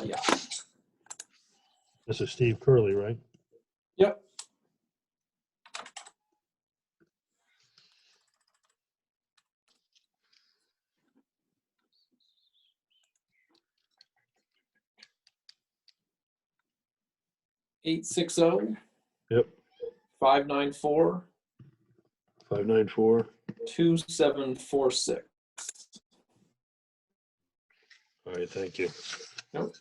Yeah. This is Steve Curley, right? Yep. Eight 6-0. Yep. 594. 594. 2746. All right, thank you. Nope.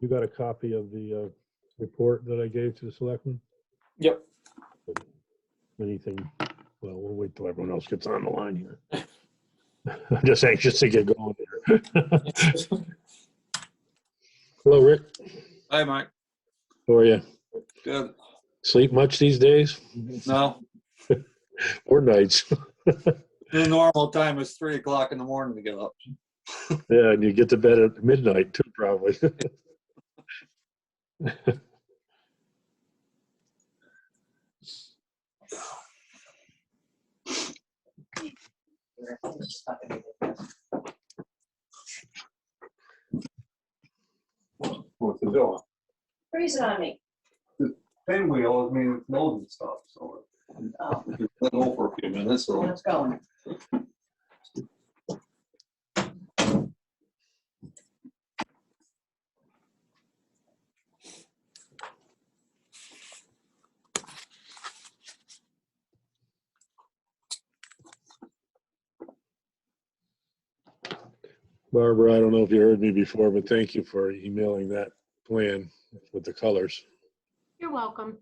You got a copy of the report that I gave to the selectmen? Yep. Anything? Well, we'll wait till everyone else gets on the line here. I'm just anxious to get going here. Hello, Rick. Hi, Mike. How are you? Good. Sleep much these days? No, Or nights? the normal time is 3 o'clock in the morning to get up. Yeah, and you get to bed at midnight too, probably. What's it doing? Freeze it on me. Pinwheel, I mean, it's loading stuff, so Oh, it's gonna go for a few minutes, so. it's going. Barbara, I don't know if you heard me before, but thank you for emailing that plan with the colors. You're welcome.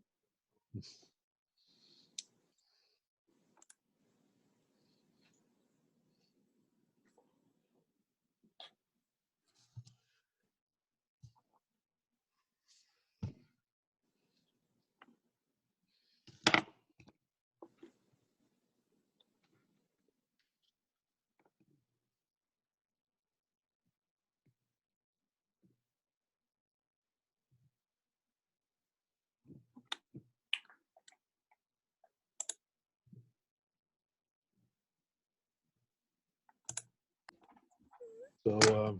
So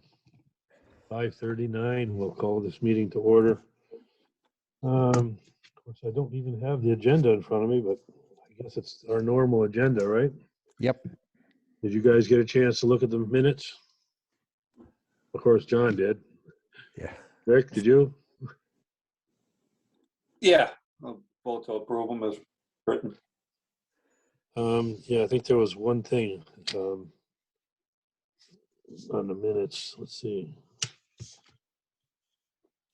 5:39, we'll call this meeting to order. Of course, I don't even have the agenda in front of me, but I guess it's our normal agenda, right? Yep. Did you guys get a chance to look at the minutes? Of course, John did. Yeah. Rick, did you? Yeah, I'll vote to approve them as written. Yeah, I think there was one thing on the minutes. Let's see.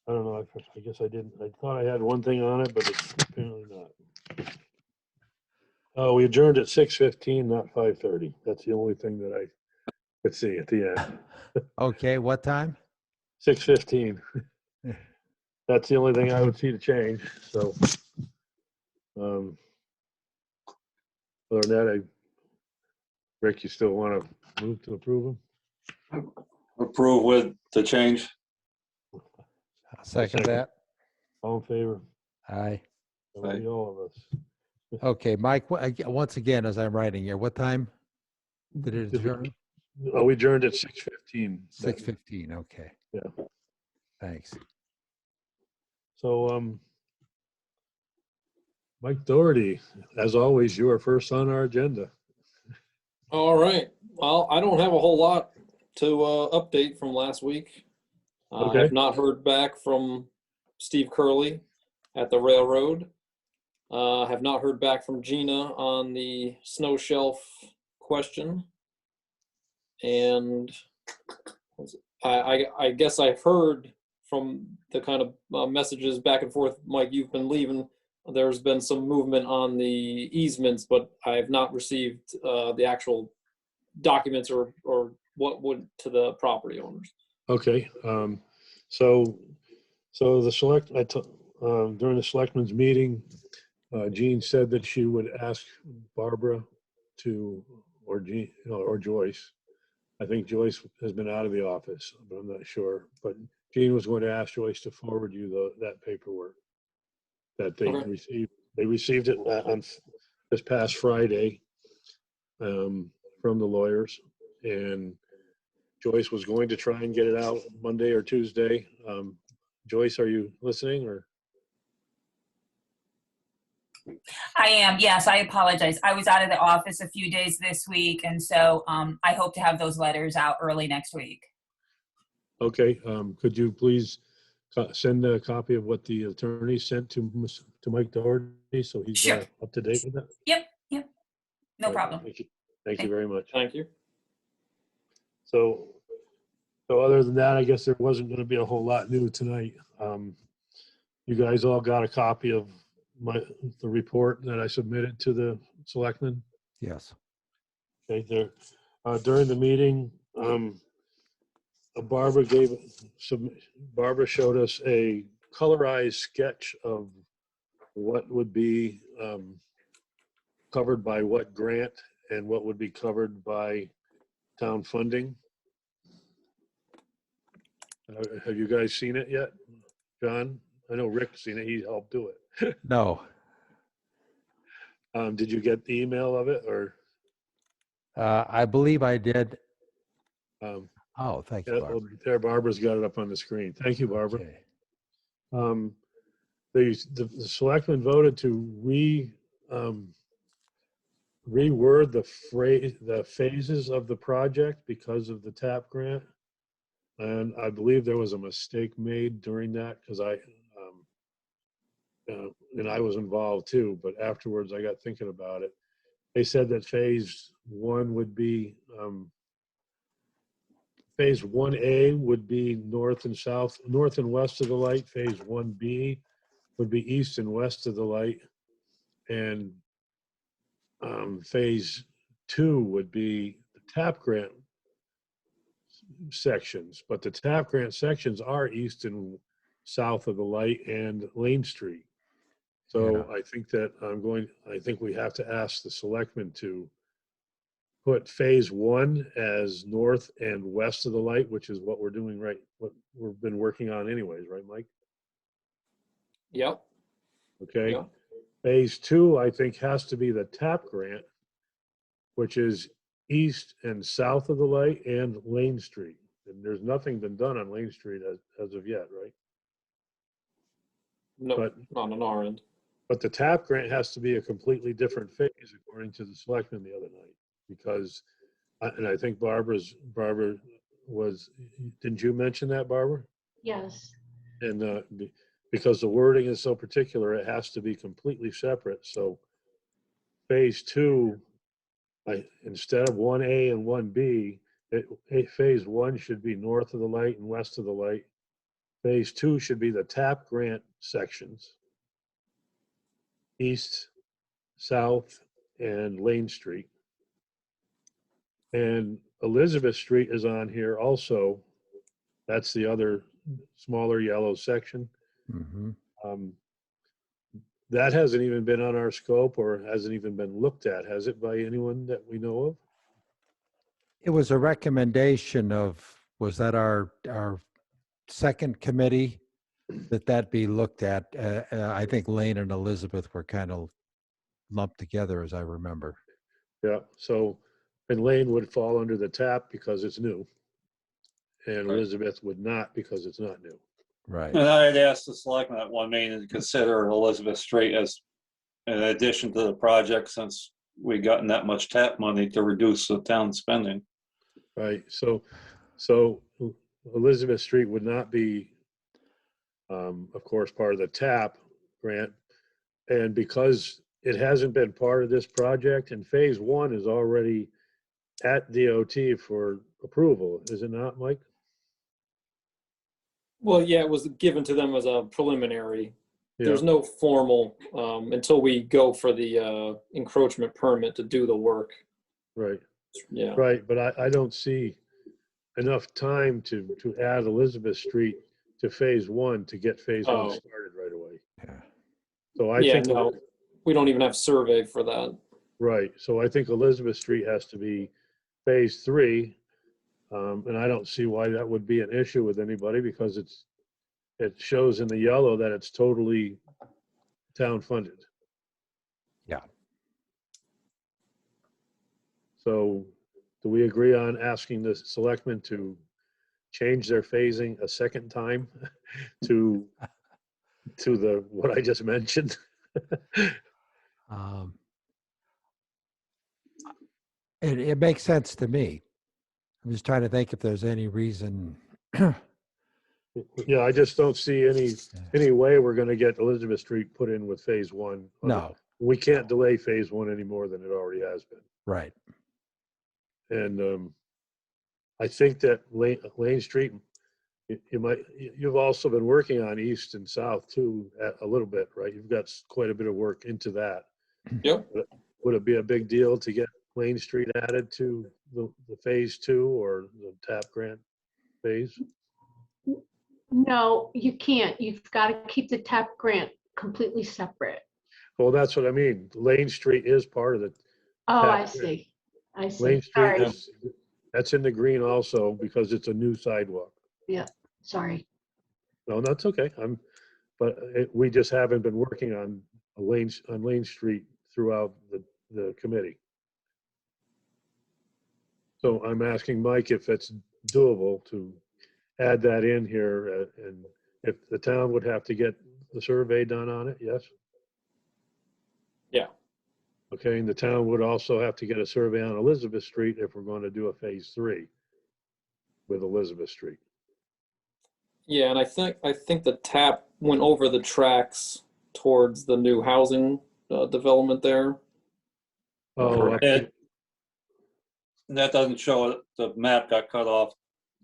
I don't know. I guess I didn't. I thought I had one thing on it, but it's apparently not. Oh, we adjourned at 6:15, not 5:30. That's the only thing that I could see at the end. Okay, what time? 6:15. That's the only thing I would see to change. So, other than that, Rick, you still want to move to approve them? Approve with the change. I'll second that. All in favor? Aye. That would be all of us. Okay, Mike, once again, as I'm writing here, what time did it adjourn? Oh, we adjourned at 6:15. 6:15, okay. Yeah. Thanks. So, Mike Doherty, as always, you are first on our agenda. All right. Well, I don't have a whole lot to update from last week. I Okay. have not heard back from Steve Curley at the railroad. Have not heard back from Gina on the snow shelf question. And I guess I've heard from the kind of messages back and forth, Mike, you've been leaving. There's been some movement on the easements, but I have not received the actual documents or what would to the property owners. Okay. So during the selectmen's meeting, Jean said that she would ask Barbara or Joyce. I think Joyce has been out of the office, but I'm not sure. But Jean was going to ask Joyce to forward you that paperwork that they Okay. received. They received it on this past Friday from the lawyers, and Joyce was going to try and get it out Monday or Tuesday. Joyce, are you listening or? I am, yes, I apologize. I was out of the office a few days this week, and so I hope to have those letters out early next week. Okay, could you please send a copy of what the attorney sent to Mike Doherty, so he's Sure. up to date with that? Yep, no Right, problem. Thank you. Thank you very much. Thank you. So other than that, I guess there wasn't going to be a whole lot new tonight. You guys all got a copy of the report that I submitted to the selectmen? Yes. Okay, there, during the meeting, Barbara showed us a colorized sketch of what would be covered by what grant and what would be covered by town funding. Have you guys seen it yet? John? I know Rick's seen it. He helped do it. No. Did you get the email of it or? I believe I did. Um, Oh, thank you, yeah, Barbara. well, there, Barbara's got it up on the screen. Thank you, Barbara. Okay. The selectmen voted to reword the phases of the project because of the TAP grant. And I believe there was a mistake made during that because and I was involved too, but afterwards I got thinking about it. They said that phase 1 would be, phase 1A would be north and south, north and west of the light. Phase 1B would be east and west of the light. And phase 2 would be the TAP grant sections, but the TAP grant sections are east and south of the light and Lane Street. So I think that I think we have to ask the selectmen to put phase 1 as north and west of the light, which is what we're doing what we've been working on anyways, right, Mike? Yep. Okay. Yeah. Phase 2, I think, has to be the TAP grant, which is east and south of the light and Lane Street. And there's nothing been done on Lane Street as of yet, right? No, But- not on our end. But the TAP grant has to be a completely different phase, according to the selectmen the other night, because, and I think Barbara was, didn't you mention that, Barbara? Yes. And because the wording is so particular, it has to be completely separate. So phase 2, instead of 1A and 1B, phase 1 should be north of the light and west of the light. Phase 2 should be the TAP grant sections, east, south, and Lane Street. And Elizabeth Street is on here also. That's the other smaller yellow section. Mm-hmm. That hasn't even been on our scope or hasn't even been looked at, has it, by anyone that we know of? It was a recommendation was that our second committee that be looked at? I think Lane and Elizabeth were kind of lumped together, as I remember. Yeah, so, and Lane would fall under the TAP because it's new. And Right. Elizabeth would not because it's not new. Right. And I had asked the selectmen at one meeting to consider Elizabeth Street as an addition to the project since we gotten that much TAP money to reduce the town spending. Right, so Elizabeth Street would not be, of course, part of the TAP grant. And because it hasn't been part of this project and phase 1 is already at DOT for approval, is it not, Mike? Well, yeah, it was given to them as a preliminary. Yeah, There's no formal until we go for the encroachment permit to do the work. right, Yeah. right, but I don't see enough time to add Elizabeth Street to phase 1 to get phase 1 Oh. started right away. Yeah. So I Yeah, think, no, we don't even have survey for that. right, so I think Elizabeth Street has to be phase 3. And I don't see why that would be an issue with anybody because it shows in the yellow that it's totally town funded. Yeah. So do we agree on asking the selectmen to change their phasing a second time to what I just mentioned? Um, it makes sense to me. I'm just trying to think if there's any reason. Yeah, I just don't see any way we're gonna get Elizabeth Street put in with phase one. No, We can't delay phase one any more than it already has been. right. And I think that Lane Street, you've also been working on east and south too, a little bit, right? You've got quite a bit of work into that. Yep. Would it be a big deal to get Lane Street added to the phase two or the TAP grant phase? No, you can't. You've got to keep the TAP grant completely separate. Well, that's what I mean. Lane Street is part of the, Oh, TAP I grant. see. I see. Lane Street Sorry. is, that's in the green also because it's a new sidewalk. Sorry. No, that's okay. We just haven't been working on Lane Street throughout the committee. So I'm asking Mike if it's doable to add that in here, and if the town would have to get the survey done on it, yes? Yeah. Okay, and the town would also have to get a survey on Elizabeth Street if we're going to do a phase 3 with Elizabeth Street. Yeah, and I think the TAP went over the tracks towards the new housing development there. Oh, up And that doesn't show it. The map got cut off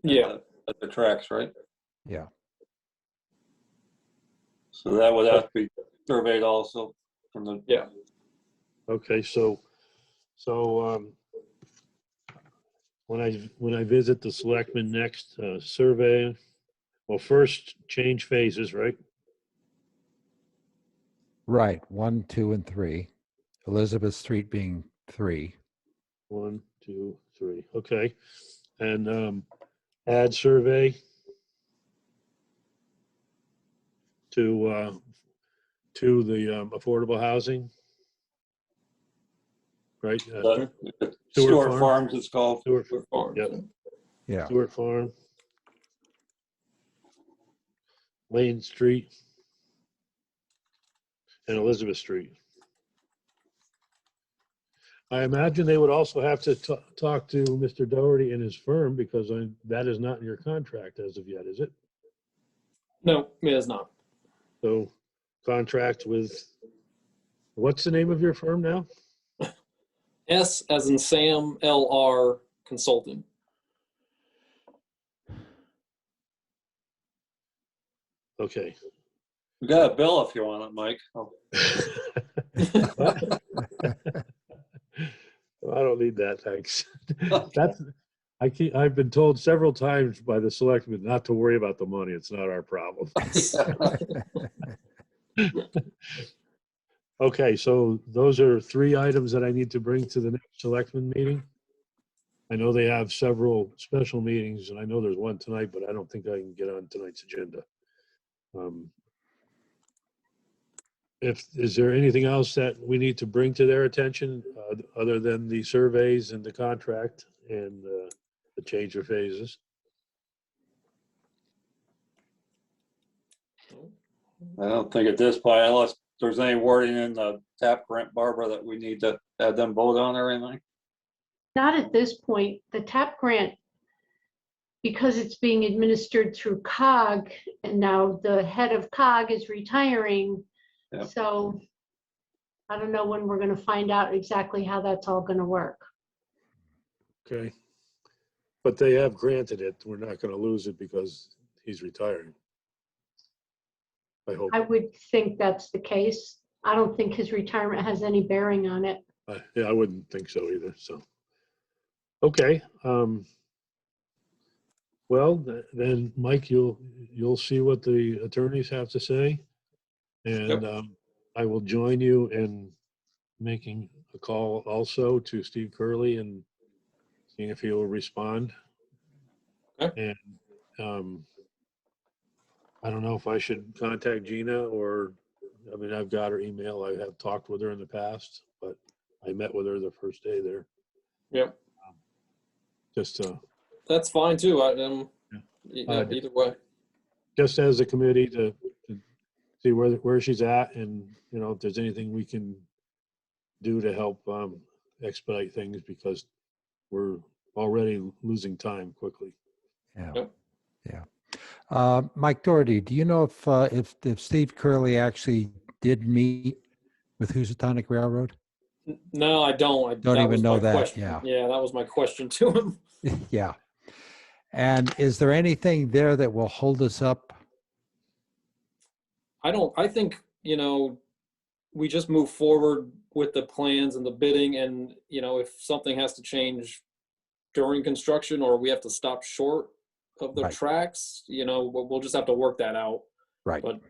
Yeah. at the tracks, right? Yeah. So that would have to be surveyed also from the. Yeah. okay, so when I visit the selectmen next, survey, well, first change phases, right? Right. 1, 2, and 3. Elizabeth Street being 3. 1, 2, 3. Okay, and add survey to the affordable housing, right? Stewart Farm. Farms, it's called. Stewart, Farms. Yep. Yeah. Stewart Farm, Lane Street, and Elizabeth Street. I imagine they would also have to talk to Mr. Doherty and his firm because that is not in your contract as of yet, is it? No, it is not. So contract with, what's the name of your firm now? S as in Sam, LR Consulting. Okay. We got a bill if you want it, Mike. Oh, I don't need that, thanks. I've been told several times by the selectmen not to worry about the money. It's not our problem. Okay, so those are 3 items that I need to bring to the next selectmen meeting. I know they have several special meetings, and I know there's one tonight, but I don't think I can get on tonight's agenda. Is there anything else that we need to bring to their attention other than the surveys and the contract and the change of phases? I don't think at this point, unless there's any wording in the TAP grant, Barbara, that we need to have them vote on or anything. Not at this point. The TAP grant, because it's being administered through COG, and now the head of COG is retiring. Yep. So I don't know when we're going to find out exactly how that's all going to work. Okay. But they have granted it. We're not going to lose it because he's retiring. I hope. I would think that's the case. I don't think his retirement has any bearing on it. Yeah, I wouldn't think so either, so. Okay. Well, then, Mike, you'll see what the attorneys have to say. And I will join you in making a call also to Steve Curley and seeing if he will respond. Okay. And I don't know if I should contact Gina or, I mean, I've got her email. I have talked with her in the past, but I met with her the first day there. Yep. Just, That's fine too. Uh, Either way. just as a committee to see where she's at and, you know, if there's anything we can do to help expedite things because we're already losing time quickly. Yeah. Yep. Yeah. Mike Doherty, do you know if Steve Curley actually did meet with Housatonic Railroad? No, I don't. Don't that even was know my that, question. yeah. Yeah, that was my question to him. Yeah. And is there anything there that will hold us up? I think, you know, we just move forward with the plans and the bidding and, you know, if something has to change during construction or we have to stop short of the Right. tracks, you know, we'll just have to work that out. Right. But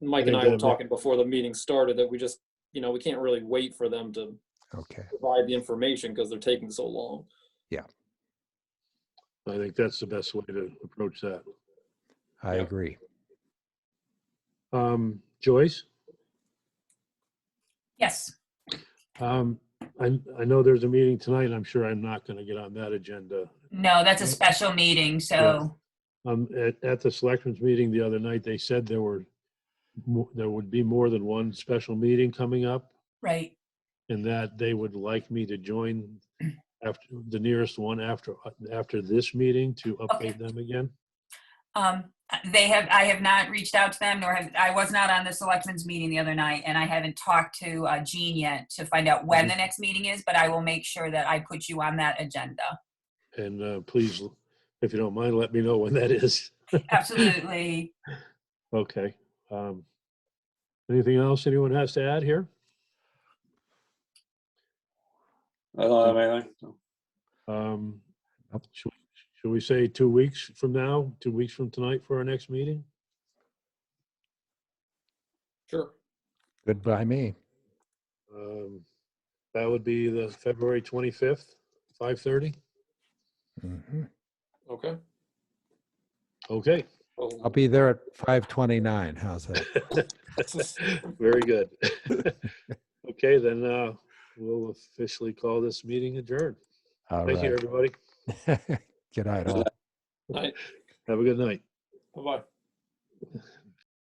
Mike I and think I were that talking before the meeting started that we just, you know, we can't really wait for them to Okay. provide the information because they're taking so long. I think that's the best way to approach that. I Yeah. agree. Joyce, Yes. I know there's a meeting tonight. I'm sure I'm not going to get on that agenda. No, that's a special meeting, so, At the selectmen's meeting the other night, they said there would be more than one special meeting coming up right. and that they would like me to join after the nearest one after this meeting to Okay. update them again. I have not reached out to them, I was not on the selectmen's meeting the other night, and I haven't talked to Jean yet to find out when the next meeting is, but I will make sure that I put you on that agenda. And please, if you don't mind, let me know when that is. Absolutely. Okay. Anything else anyone has to add here? I don't have anything. So. Nope. Should we say 2 weeks from now, 2 weeks from tonight for our next meeting? Sure. Good by me. That would be the February 25th, 5:30. Mhm. Okay. Okay. I'll be there at 5:29. How's that? Very good. Okay, then we'll officially call this meeting adjourned. All Thank you, right. everybody. Good night, all. Night. Have a good night. Bye-bye.